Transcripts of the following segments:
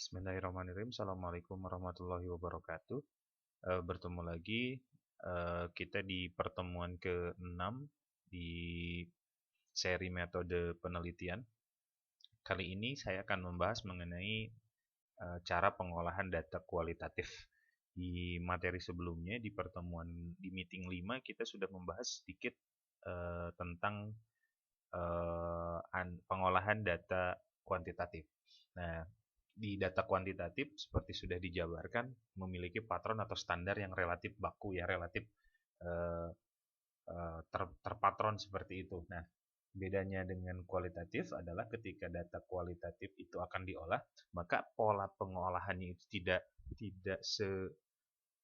Bismillahirrahmanirrahim. Assalamualaikum warahmatullahi wabarakatuh. Bertemu lagi kita di pertemuan ke-6 di seri metode penelitian. Kali ini saya akan membahas mengenai cara pengolahan data kualitatif. Di materi sebelumnya, di pertemuan di meeting 5, kita sudah membahas sedikit tentang pengolahan data kuantitatif. Nah, di data kuantitatif seperti sudah dijabarkan memiliki patron atau standar yang relatif baku ya, relatif terpatron seperti itu. Nah, bedanya dengan kualitatif adalah ketika data kualitatif itu akan diolah, maka pola pengolahannya itu tidak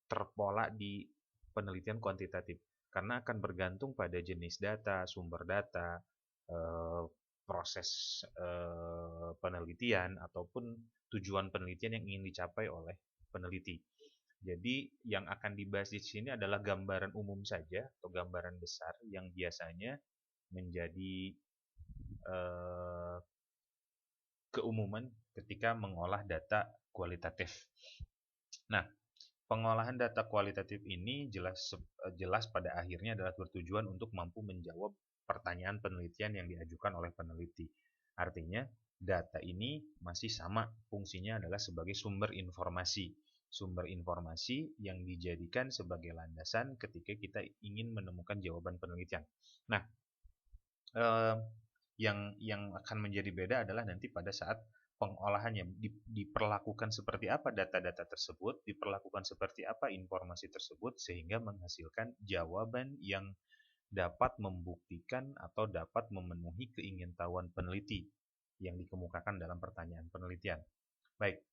terpola di penelitian kuantitatif, karena akan bergantung pada jenis data, sumber data, proses penelitian ataupun tujuan penelitian yang ingin dicapai oleh peneliti. Jadi yang akan dibahas di sini adalah gambaran umum saja atau gambaran besar yang biasanya menjadi keumuman ketika mengolah data kualitatif. Nah, pengolahan data kualitatif ini jelas pada akhirnya adalah bertujuan untuk mampu menjawab pertanyaan penelitian yang diajukan oleh peneliti. Artinya, data ini masih sama, fungsinya adalah sebagai sumber informasi. Sumber informasi yang dijadikan sebagai landasan ketika kita ingin menemukan jawaban penelitian. Nah, yang akan menjadi beda adalah nanti pada saat pengolahannya diperlakukan seperti apa data-data tersebut, diperlakukan seperti apa informasi tersebut sehingga menghasilkan jawaban yang dapat membuktikan atau dapat memenuhi keingintahuan peneliti yang dikemukakan dalam pertanyaan penelitian. Baik,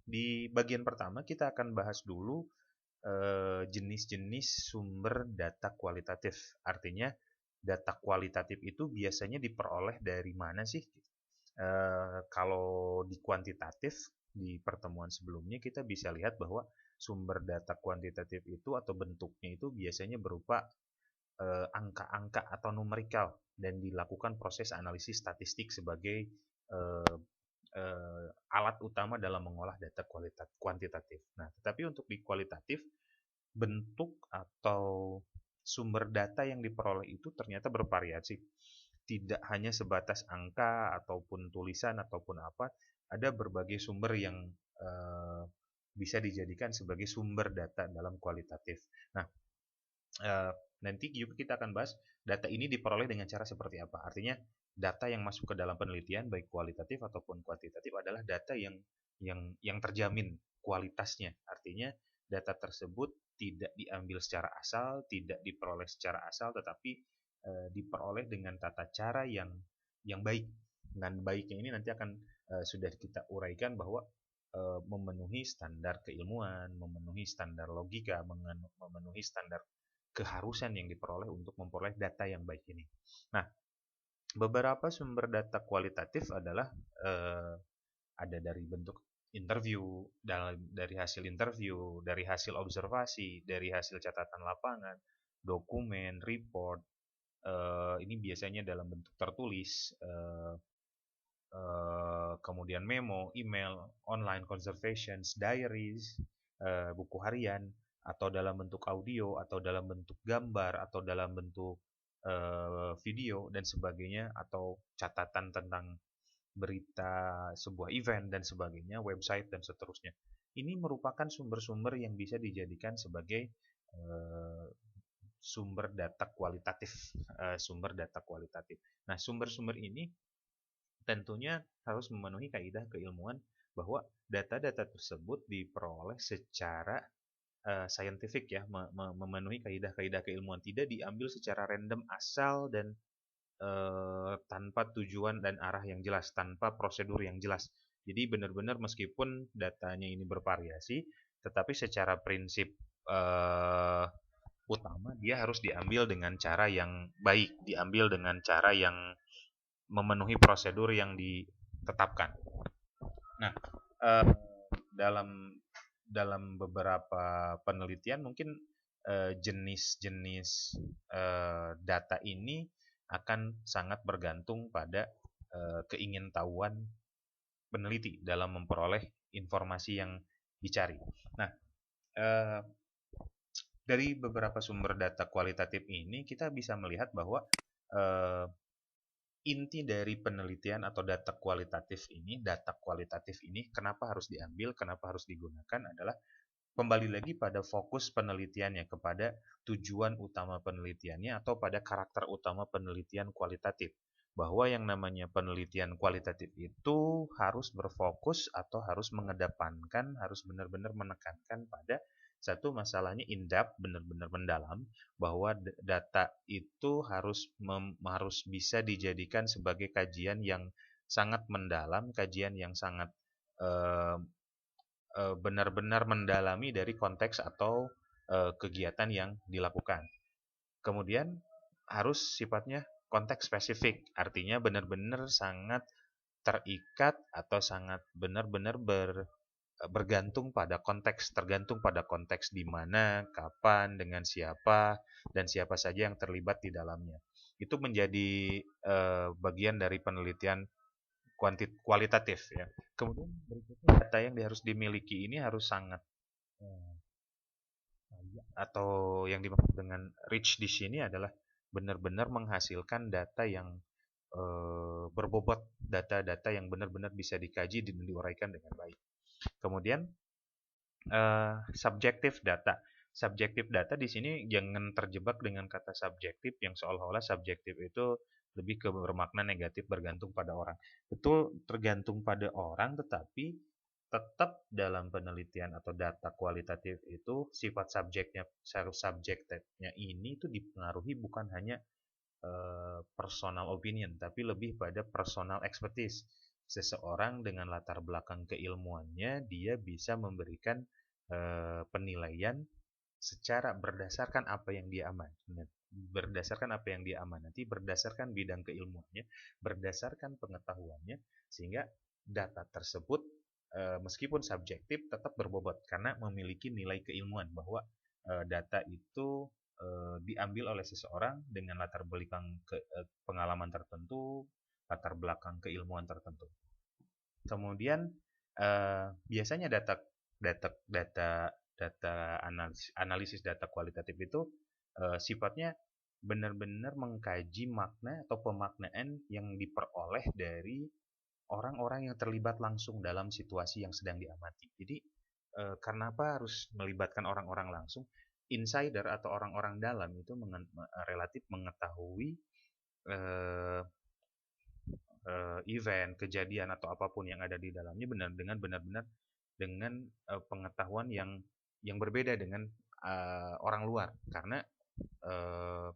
di bagian pertama kita akan bahas dulu jenis-jenis sumber data kualitatif. Artinya data kualitatif itu biasanya diperoleh dari mana sih? Kalau di kuantitatif, di pertemuan sebelumnya kita bisa lihat bahwa sumber data kuantitatif itu atau bentuknya itu biasanya berupa angka-angka atau numerikal dan dilakukan proses analisis statistik sebagai alat utama dalam mengolah data kuantitatif. Nah, tetapi untuk di kualitatif, bentuk atau sumber data yang diperoleh itu ternyata bervariasi. Tidak hanya sebatas angka ataupun tulisan ataupun apa, ada berbagai sumber yang bisa dijadikan sebagai sumber data dalam kualitatif. Nah, nanti juga kita akan bahas data ini diperoleh dengan cara seperti apa. Artinya data yang masuk ke dalam penelitian baik kualitatif ataupun kuantitatif adalah data yang terjamin kualitasnya. Artinya data tersebut tidak diambil secara asal, tidak diperoleh secara asal, tetapi diperoleh dengan tata cara yang baik. Dengan baiknya ini nanti akan sudah kita uraikan bahwa memenuhi standar keilmuan, memenuhi standar logika, memenuhi standar keharusan yang diperoleh untuk memperoleh data yang baik ini. Nah, beberapa sumber data kualitatif adalah ada dari bentuk interview, dari hasil interview, dari hasil observasi, dari hasil catatan lapangan, dokumen, report. Ini biasanya dalam bentuk tertulis, kemudian memo, email, online conversations, diaries, buku harian, atau dalam bentuk audio, atau dalam bentuk gambar, atau dalam bentuk video dan sebagainya, atau catatan tentang berita sebuah event dan sebagainya, website dan seterusnya. Ini merupakan sumber-sumber yang bisa dijadikan sebagai sumber data kualitatif, Nah, sumber-sumber ini tentunya harus memenuhi kaidah keilmuan bahwa data-data tersebut diperoleh secara scientific ya, memenuhi kaidah-kaidah keilmuan, tidak diambil secara random asal dan tanpa tujuan dan arah yang jelas, tanpa prosedur yang jelas. Jadi benar-benar meskipun datanya ini bervariasi, tetapi secara prinsip utama dia harus diambil dengan cara yang baik, diambil dengan cara yang memenuhi prosedur yang ditetapkan. Nah, dalam beberapa penelitian mungkin jenis-jenis data ini akan sangat bergantung pada keingintahuan peneliti dalam memperoleh informasi yang dicari. Nah, dari beberapa sumber data kualitatif ini kita bisa melihat bahwa eh, inti dari penelitian atau data kualitatif ini kenapa harus diambil, kenapa harus digunakan adalah kembali lagi pada fokus penelitiannya, kepada tujuan utama penelitiannya atau pada karakter utama penelitian kualitatif. Bahwa yang namanya penelitian kualitatif itu harus berfokus atau harus mengedepankan, harus benar-benar menekankan pada satu masalahnya in-depth, benar-benar mendalam, bahwa data itu harus bisa dijadikan sebagai kajian yang sangat mendalam, kajian yang sangat eh, benar-benar mendalami dari konteks atau kegiatan yang dilakukan. Kemudian harus sifatnya konteks spesifik, artinya benar-benar sangat terikat atau sangat benar-benar bergantung pada konteks, tergantung pada konteks di mana, kapan, dengan siapa, dan siapa saja yang terlibat di dalamnya. Itu menjadi bagian dari penelitian kualitatif ya. Kemudian berikutnya data yang harus dimiliki ini harus sangat eh, atau yang dimaksud dengan rich di sini adalah benar-benar menghasilkan data yang berbobot, data-data yang benar-benar bisa dikaji dan diuraikan dengan baik. Kemudian subjektif data. Subjektif data di sini jangan terjebak dengan kata subjektif yang seolah-olah subjektif itu lebih ke bermakna negatif, bergantung pada orang. Betul, tergantung pada orang, tetapi tetap dalam penelitian atau data kualitatif itu sifat subjektifnya ini itu dipengaruhi bukan hanya personal opinion, tapi lebih pada personal expertise. Seseorang dengan latar belakang keilmuannya, dia bisa memberikan penilaian secara berdasarkan apa yang dia amati, berdasarkan apa yang dia amanati, berdasarkan bidang keilmuannya, berdasarkan pengetahuannya, sehingga data tersebut meskipun subjektif tetap berbobot karena memiliki nilai keilmuan bahwa data itu diambil oleh seseorang dengan latar belakang pengalaman tertentu, latar belakang keilmuan tertentu. Kemudian biasanya data data data data analisis data kualitatif itu sifatnya benar-benar mengkaji makna atau pemaknaan yang diperoleh dari orang-orang yang terlibat langsung dalam situasi yang sedang diamati. Jadi kenapa harus melibatkan orang-orang langsung? Insider atau orang-orang dalam itu relatif mengetahui eh, event, kejadian atau apapun yang ada di dalamnya benar-benar dengan pengetahuan yang berbeda dengan orang luar karena uh,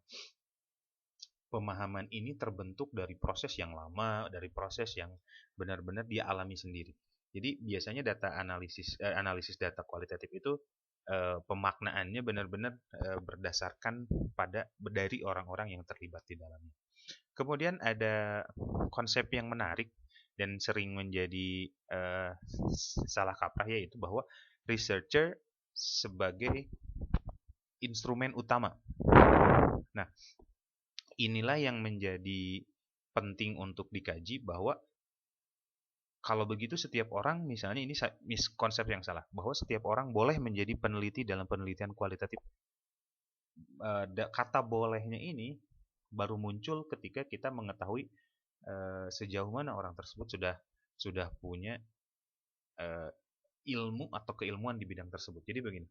pemahaman ini terbentuk dari proses yang lama, dari proses yang benar-benar dia alami sendiri. Jadi biasanya data analisis data kualitatif itu pemaknaannya benar-benar berdasarkan pada dari orang-orang yang terlibat di dalamnya. Kemudian ada konsep yang menarik dan sering menjadi salah kaprah, yaitu bahwa researcher sebagai instrumen utama. Nah, inilah yang menjadi penting untuk dikaji bahwa kalau begitu setiap orang, misalnya ini konsep yang salah, bahwa setiap orang boleh menjadi peneliti dalam penelitian kualitatif. Kata bolehnya ini baru muncul ketika kita mengetahui sejauh mana orang tersebut sudah punya ilmu atau keilmuan di bidang tersebut. Jadi begini,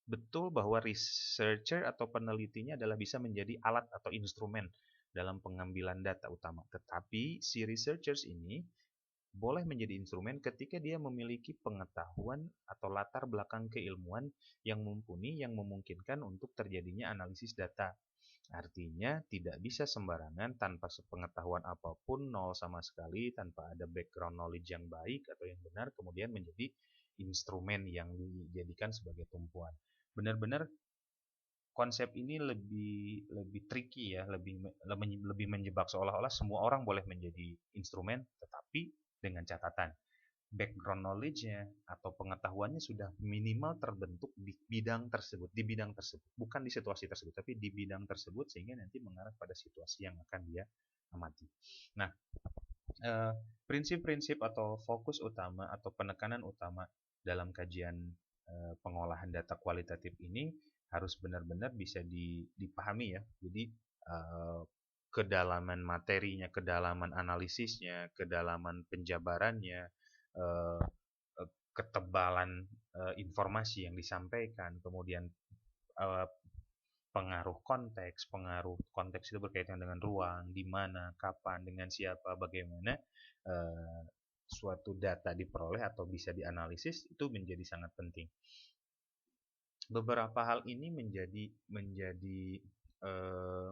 betul bahwa researcher atau penelitinya adalah bisa menjadi alat atau instrumen dalam pengambilan data utama. Tetapi si researchers ini boleh menjadi instrumen ketika dia memiliki pengetahuan atau latar belakang keilmuan yang mumpuni yang memungkinkan untuk terjadinya analisis data. Artinya tidak bisa sembarangan tanpa sepengetahuan apapun, nol sama sekali, tanpa ada background knowledge yang baik atau yang benar, kemudian menjadi instrumen yang dijadikan sebagai tumpuan. Benar-benar konsep ini lebih lebih tricky ya, lebih menjebak, seolah-olah semua orang boleh menjadi instrumen, tetapi dengan catatan background knowledge-nya atau pengetahuannya sudah minimal terbentuk di bidang tersebut, bukan di situasi tersebut, tapi di bidang tersebut sehingga nanti mengarah pada situasi yang akan dia amati. Nah, Prinsip-prinsip atau fokus utama atau penekanan utama dalam kajian pengolahan data kualitatif ini harus benar-benar bisa dipahami ya. Jadi kedalaman materinya, kedalaman analisisnya, kedalaman penjabarannya, eh, ketebalan informasi yang disampaikan, kemudian eh, pengaruh konteks itu berkaitan dengan ruang, di mana, kapan, dengan siapa, bagaimana suatu data diperoleh atau bisa dianalisis itu menjadi sangat penting. Beberapa hal ini menjadi eh,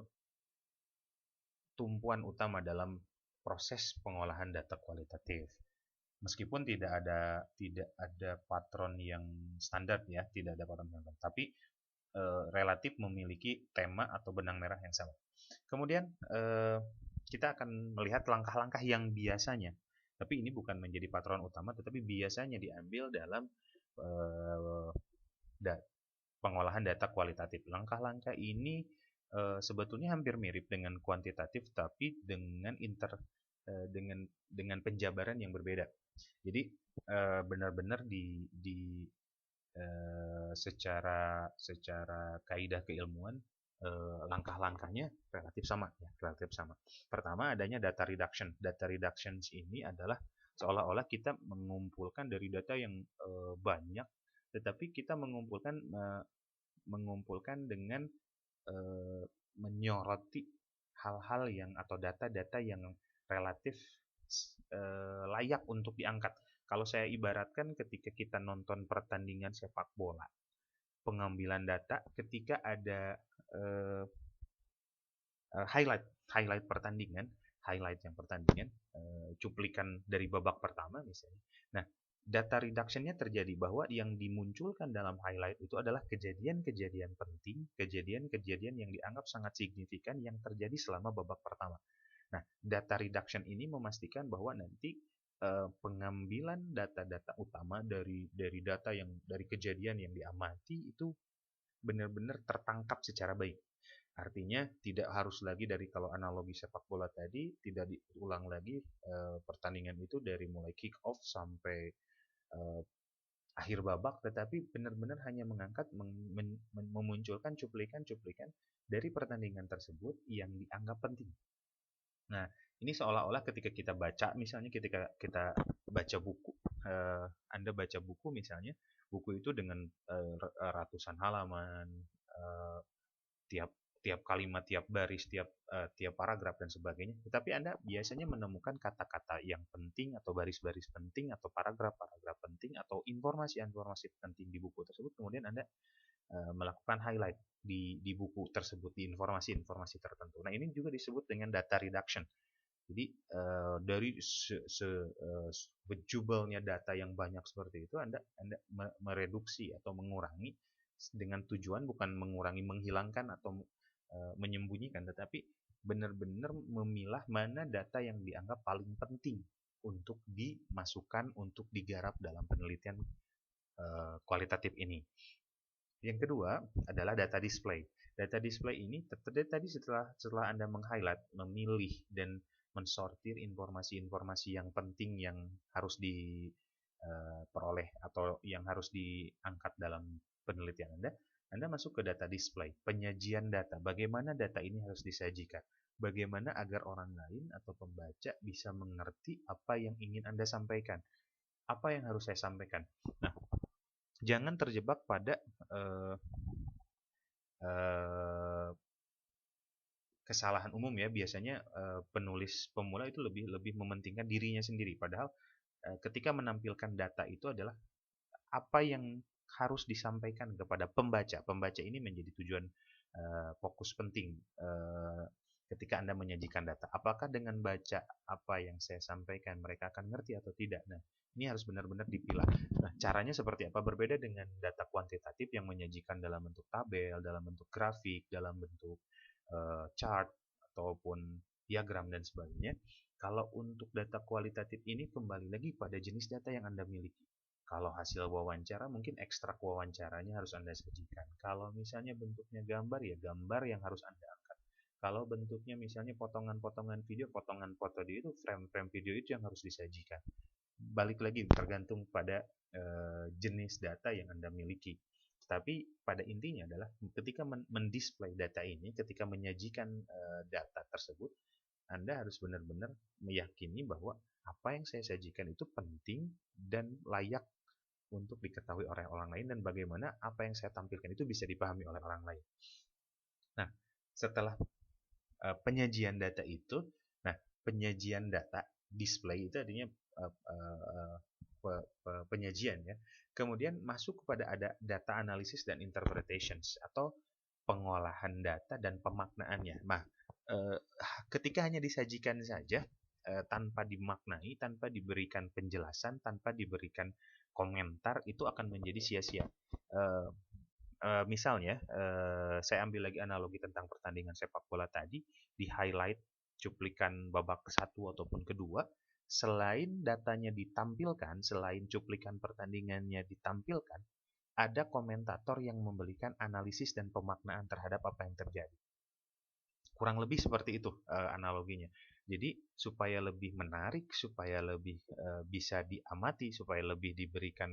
tumpuan utama dalam proses pengolahan data kualitatif. Meskipun tidak ada patron yang standar ya, tidak ada patron standar, tapi relatif memiliki tema atau benang merah yang sama. Kemudian kita akan melihat langkah-langkah yang biasanya, tapi ini bukan menjadi patron utama, tetapi biasanya diambil dalam eh, pengolahan data kualitatif. Langkah-langkah ini sebetulnya hampir mirip dengan kuantitatif, tapi dengan penjabaran yang berbeda. Jadi benar-benar secara kaidah keilmuan langkah-langkahnya relatif sama ya, relatif sama. Pertama adanya data reduction. Data reduction ini adalah seolah-olah kita mengumpulkan dari data yang banyak, tetapi kita mengumpulkan dengan menyoroti hal-hal yang atau data-data yang relatif layak untuk diangkat. Kalau saya ibaratkan ketika kita nonton pertandingan sepak bola, pengambilan data ketika ada uh, highlight pertandingan, cuplikan dari babak pertama misalnya. Nah, data reduction-nya terjadi bahwa yang dimunculkan dalam highlight itu adalah kejadian-kejadian penting, kejadian-kejadian yang dianggap sangat signifikan yang terjadi selama babak pertama. Nah, data reduction ini memastikan bahwa nanti pengambilan data-data utama dari data yang dari kejadian yang diamati itu benar-benar tertangkap secara baik. Artinya tidak harus lagi dari, kalau analogi sepak bola tadi, tidak diulang lagi pertandingan itu dari mulai kick off sampai akhir babak, tetapi benar-benar hanya mengangkat memunculkan cuplikan-cuplikan dari pertandingan tersebut yang dianggap penting. Nah, ini seolah-olah ketika kita baca, misalnya ketika kita baca buku, Anda baca buku misalnya, buku itu dengan ratusan halaman, tiap tiap kalimat, tiap baris, tiap paragraf dan sebagainya. Tetapi Anda biasanya menemukan kata-kata yang penting atau baris-baris penting atau paragraf-paragraf penting atau informasi-informasi penting di buku tersebut. Kemudian Anda melakukan highlight di buku tersebut, di informasi-informasi tertentu. Nah, ini juga disebut dengan data reduction. Jadi dari bejubelnya data yang banyak seperti itu, Anda mereduksi atau mengurangi dengan tujuan bukan mengurangi, menghilangkan atau menyembunyikan, tetapi benar-benar memilah mana data yang dianggap paling penting untuk dimasukkan, untuk digarap dalam penelitian kualitatif ini. Yang kedua adalah data display. Data display ini tadi setelah Anda meng-highlight, memilih dan mensortir informasi-informasi yang penting yang harus diperoleh atau yang harus diangkat dalam penelitian Anda masuk ke data display, penyajian data, bagaimana data ini harus disajikan, bagaimana agar orang lain atau pembaca bisa mengerti apa yang ingin Anda sampaikan, apa yang harus saya sampaikan. Nah, jangan terjebak pada kesalahan umum ya. Biasanya penulis pemula itu lebih mementingkan dirinya sendiri, padahal ketika menampilkan data itu adalah apa yang harus disampaikan kepada pembaca. Pembaca ini menjadi tujuan fokus penting ketika Anda menyajikan data. Apakah dengan baca apa yang saya sampaikan mereka akan ngerti atau tidak? Nah, ini harus benar-benar dipilah. Nah, caranya seperti apa? Berbeda dengan data kuantitatif yang menyajikan dalam bentuk tabel, dalam bentuk grafik, dalam bentuk chart, ataupun diagram dan sebagainya. Kalau untuk data kualitatif ini kembali lagi pada jenis data yang Anda miliki. Kalau hasil wawancara, mungkin ekstrak wawancaranya harus Anda sajikan. Kalau misalnya bentuknya gambar, ya gambar yang harus Anda angkat. Kalau bentuknya misalnya potongan-potongan video, potongan foto dia itu frame-frame video itu yang harus disajikan. Balik lagi tergantung pada jenis data yang Anda miliki. Tapi pada intinya adalah ketika mendisplay data ini, ketika menyajikan data tersebut, Anda harus benar-benar meyakini bahwa apa yang saya sajikan itu penting dan layak untuk diketahui oleh orang lain, dan bagaimana apa yang saya tampilkan itu bisa dipahami oleh orang lain. Nah, setelah penyajian data itu, nah penyajian data display itu artinya penyajian ya. Kemudian masuk kepada ada data analisis dan interpretations atau pengolahan data dan pemaknaannya. Nah, ketika hanya disajikan saja tanpa dimaknai, tanpa diberikan penjelasan, tanpa diberikan komentar, itu akan menjadi sia-sia. Misalnya, saya ambil lagi analogi tentang pertandingan sepak bola tadi, di highlight cuplikan babak ke-1 ataupun kedua, selain datanya ditampilkan, selain cuplikan pertandingannya ditampilkan, ada komentator yang memberikan analisis dan pemaknaan terhadap apa yang terjadi. Kurang lebih seperti itu analoginya. Jadi supaya lebih menarik, supaya lebih bisa diamati, supaya lebih diberikan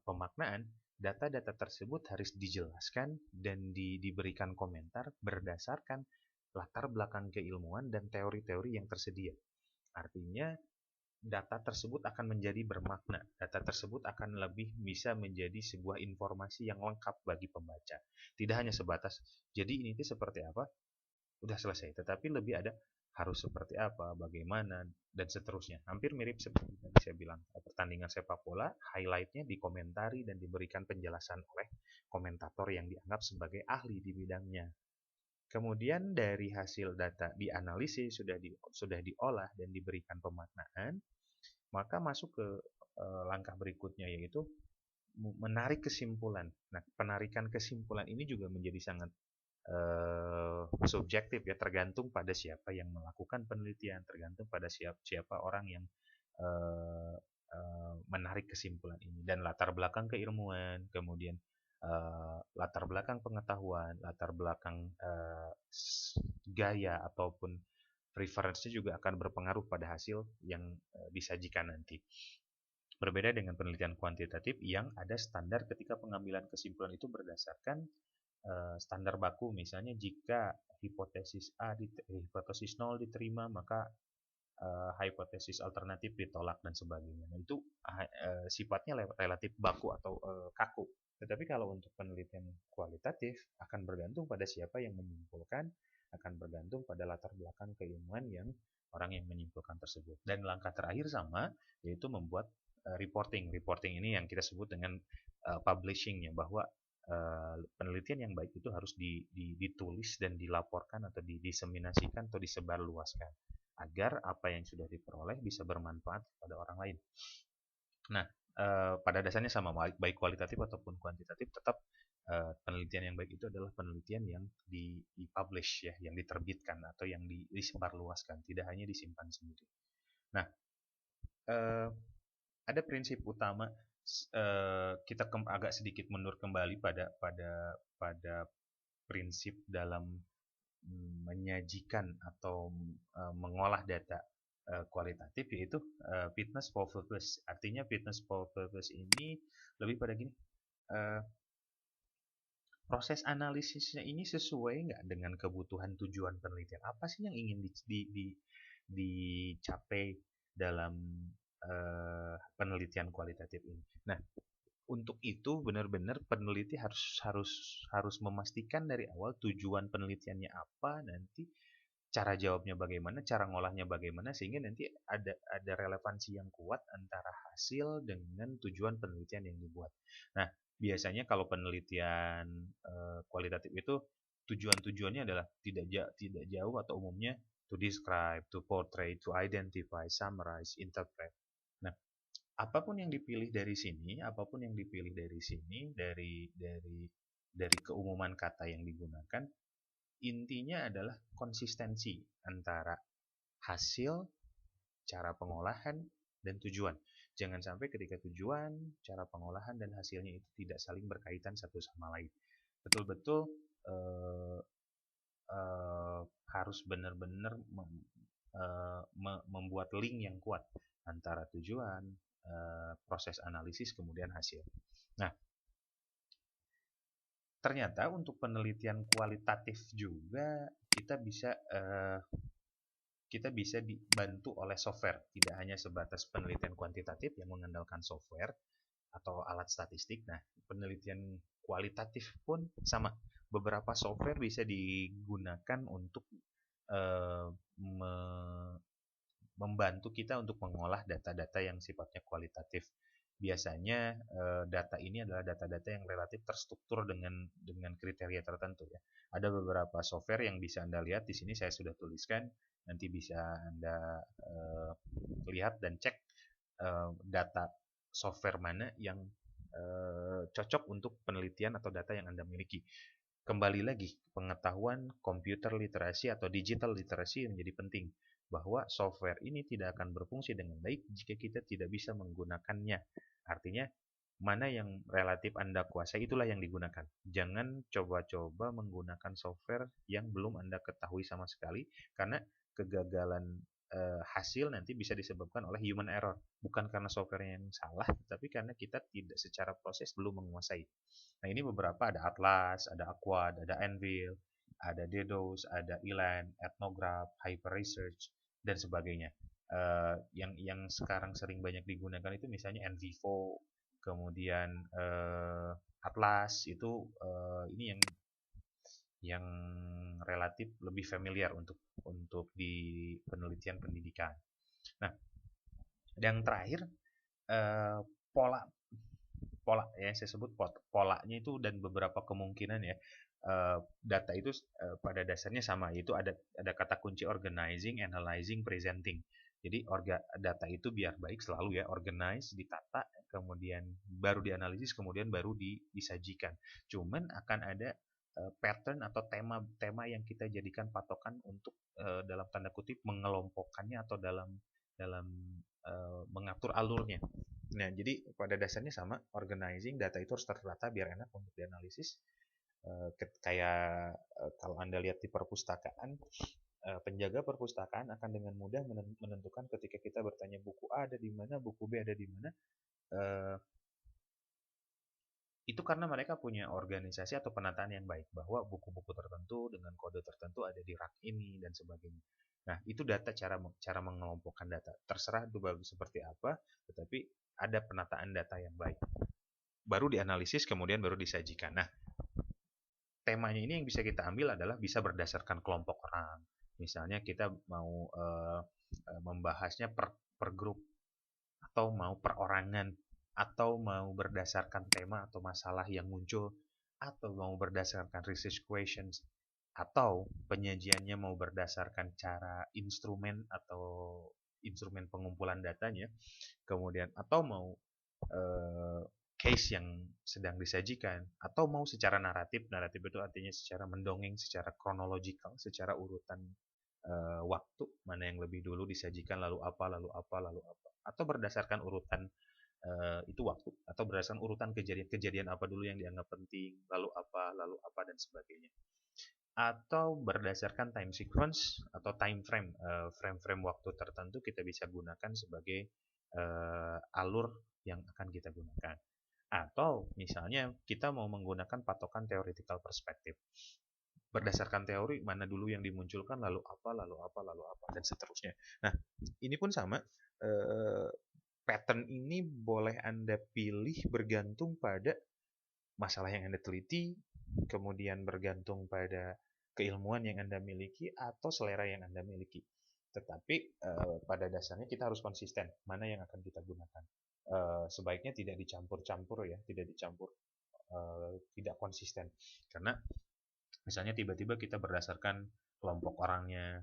pemaknaan, data-data tersebut harus dijelaskan dan diberikan komentar berdasarkan latar belakang keilmuan dan teori-teori yang tersedia. Artinya data tersebut akan menjadi bermakna. Data tersebut akan lebih bisa menjadi sebuah informasi yang lengkap bagi pembaca. Tidak hanya sebatas, jadi ini tuh seperti apa, udah selesai. Tetapi lebih ada harus seperti apa, bagaimana, dan seterusnya. Hampir mirip seperti tadi saya bilang, pertandingan sepak bola, highlight-nya dikomentari dan diberikan penjelasan oleh komentator yang dianggap sebagai ahli di bidangnya. Kemudian dari hasil data dianalisis, sudah diolah dan diberikan pemaknaan, maka masuk ke langkah berikutnya, yaitu menarik kesimpulan. Nah, penarikan kesimpulan ini juga menjadi sangat subjektif ya, tergantung pada siapa yang melakukan penelitian, tergantung pada siapa orang yang menarik kesimpulan ini, dan latar belakang keilmuan, kemudian latar belakang pengetahuan, latar belakang gaya ataupun referensinya juga akan berpengaruh pada hasil yang disajikan nanti. Berbeda dengan penelitian kuantitatif yang ada standar ketika pengambilan kesimpulan itu berdasarkan standar baku. Misalnya jika hipotesis A, hipotesis 0 diterima, maka hipotesis alternatif ditolak dan sebagainya. Nah, itu sifatnya relatif baku atau kaku. Tetapi kalau untuk penelitian kualitatif akan bergantung pada siapa yang menyimpulkan, akan bergantung pada latar belakang keilmuan yang orang yang menyimpulkan tersebut. Dan langkah terakhir sama, yaitu membuat reporting. Reporting ini yang kita sebut dengan publishing-nya, bahwa penelitian yang baik itu harus ditulis dan dilaporkan atau diseminasikan atau disebarluaskan, agar apa yang sudah diperoleh bisa bermanfaat kepada orang lain. Nah, pada dasarnya sama, baik kualitatif ataupun kuantitatif, tetap penelitian yang baik itu adalah penelitian yang dipublish ya, yang diterbitkan atau yang disebarluaskan, tidak hanya disimpan sendiri. Nah, ada prinsip utama, kita agak sedikit mundur kembali pada prinsip dalam menyajikan atau mengolah data kualitatif, yaitu fitness for purpose. Artinya fitness for purpose ini lebih pada gini, proses analisisnya ini sesuai nggak dengan kebutuhan tujuan penelitian. Apa sih yang ingin dicapai dalam penelitian kualitatif ini? Nah, untuk itu benar-benar peneliti harus memastikan dari awal tujuan penelitiannya apa, nanti cara jawabnya bagaimana, cara ngolahnya bagaimana, sehingga nanti ada relevansi yang kuat antara hasil dengan tujuan penelitian yang dibuat. Nah, biasanya kalau penelitian kualitatif itu tujuannya adalah tidak jauh atau umumnya to describe, to portray, to identify, summarize, interpret. Nah, apapun yang dipilih dari sini, dari keumuman kata yang digunakan, intinya adalah konsistensi antara hasil, cara pengolahan, dan tujuan. Jangan sampai ketika tujuan, cara pengolahan, dan hasilnya itu tidak saling berkaitan satu sama lain. Betul-betul harus benar-benar membuat link yang kuat antara tujuan, proses analisis, kemudian hasil. Nah, ternyata untuk penelitian kualitatif juga kita bisa dibantu oleh software, tidak hanya sebatas penelitian kuantitatif yang mengandalkan software atau alat statistik. Nah, penelitian kualitatif pun sama. Beberapa software bisa digunakan untuk eh, membantu kita untuk mengolah data-data yang sifatnya kualitatif. Biasanya data ini adalah data-data yang relatif terstruktur dengan kriteria tertentu ya. Ada beberapa software yang bisa Anda lihat di sini saya sudah tuliskan, nanti bisa Anda lihat dan cek data software mana yang cocok untuk penelitian atau data yang Anda miliki. Kembali lagi, pengetahuan komputer literasi atau digital literasi menjadi penting, bahwa software ini tidak akan berfungsi dengan baik jika kita tidak bisa menggunakannya. Artinya, mana yang relatif Anda kuasai itulah yang digunakan. Jangan coba-coba menggunakan software yang belum Anda ketahui sama sekali, karena kegagalan hasil nanti bisa disebabkan oleh human error. Bukan karena software yang salah, tapi karena kita tidak secara proses belum menguasai. Nah, ini beberapa, ada Atlas, ada Aquad, ada Anvil, ada Dedos, ada Elan, Ethnograph, Hyper Research, dan sebagainya. Yang sekarang sering banyak digunakan itu misalnya NVivo, kemudian Atlas itu ini yang relatif lebih familiar untuk di penelitian pendidikan. Nah, yang terakhir pola pola ya, saya sebut polanya itu dan beberapa kemungkinan ya. Data itu pada dasarnya sama, yaitu ada kata kunci organizing, analyzing, presenting. Jadi data itu biar baik selalu ya organize, ditata, kemudian baru dianalisis, kemudian baru disajikan. Cuman akan ada pattern atau tema-tema yang kita jadikan patokan untuk dalam tanda kutip mengelompokkannya atau dalam mengatur alurnya. Nah, jadi pada dasarnya sama, organizing, data itu harus tertata biar enak untuk dianalisis. Kayak kalau Anda lihat di perpustakaan, penjaga perpustakaan akan dengan mudah menentukan ketika kita bertanya buku A ada di mana, buku B ada di mana. Itu karena mereka punya organisasi atau penataan yang baik, bahwa buku-buku tertentu dengan kode tertentu ada di rak ini dan sebagainya. Nah, itu data, cara mengelompokkan data. Terserah itu bagus seperti apa, tetapi ada penataan data yang baik. Baru dianalisis, kemudian baru disajikan. Nah, temanya ini yang bisa kita ambil adalah bisa berdasarkan kelompok orang. Misalnya kita mau membahasnya per grup, atau mau perorangan, atau mau berdasarkan tema atau masalah yang muncul, atau mau berdasarkan research questions, atau penyajiannya mau berdasarkan cara instrumen atau instrumen pengumpulan datanya, kemudian atau mau case yang sedang disajikan, atau mau secara naratif. Naratif itu artinya secara mendongeng, secara kronologikal, secara urutan waktu, mana yang lebih dulu disajikan, lalu apa, lalu apa, lalu apa, atau berdasarkan urutan itu waktu, atau berdasarkan urutan kejadian apa dulu yang dianggap penting, lalu apa, dan sebagainya. Atau berdasarkan time sequence atau time frame, frame-frame waktu tertentu kita bisa gunakan sebagai alur yang akan kita gunakan. Atau misalnya kita mau menggunakan patokan theoretical perspective. Berdasarkan teori, mana dulu yang dimunculkan, lalu apa, dan seterusnya. Nah, ini pun sama. Pattern ini boleh Anda pilih bergantung pada masalah yang Anda teliti, kemudian bergantung pada keilmuan yang Anda miliki, atau selera yang Anda miliki. Tetapi pada dasarnya kita harus konsisten mana yang akan kita gunakan. Sebaiknya tidak dicampur-campur ya, tidak konsisten. Karena misalnya tiba-tiba kita berdasarkan kelompok orangnya,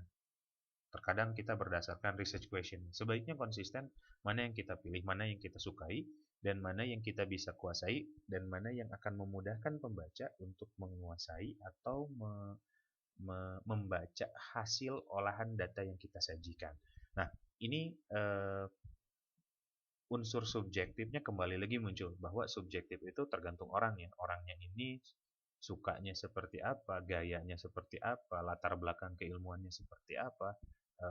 terkadang kita berdasarkan research question. Sebaiknya konsisten mana yang kita pilih, mana yang kita sukai, dan mana yang kita bisa kuasai, dan mana yang akan memudahkan pembaca untuk menguasai atau membaca hasil olahan data yang kita sajikan. Nah, ini unsur subjektifnya kembali lagi muncul, bahwa subjektif itu tergantung orangnya. Orangnya ini sukanya seperti apa, gayanya seperti apa, latar belakang keilmuannya seperti apa,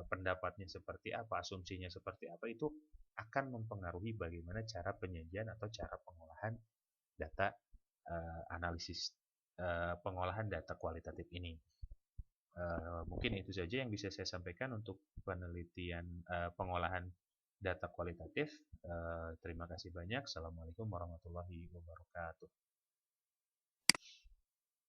pendapatnya seperti apa, asumsinya seperti apa, itu akan mempengaruhi bagaimana cara penyajian atau cara pengolahan data analisis pengolahan data kualitatif ini. Mungkin itu saja yang bisa saya sampaikan untuk penelitian pengolahan data kualitatif. Terima kasih banyak. Assalamualaikum warahmatullahi wabarakatuh.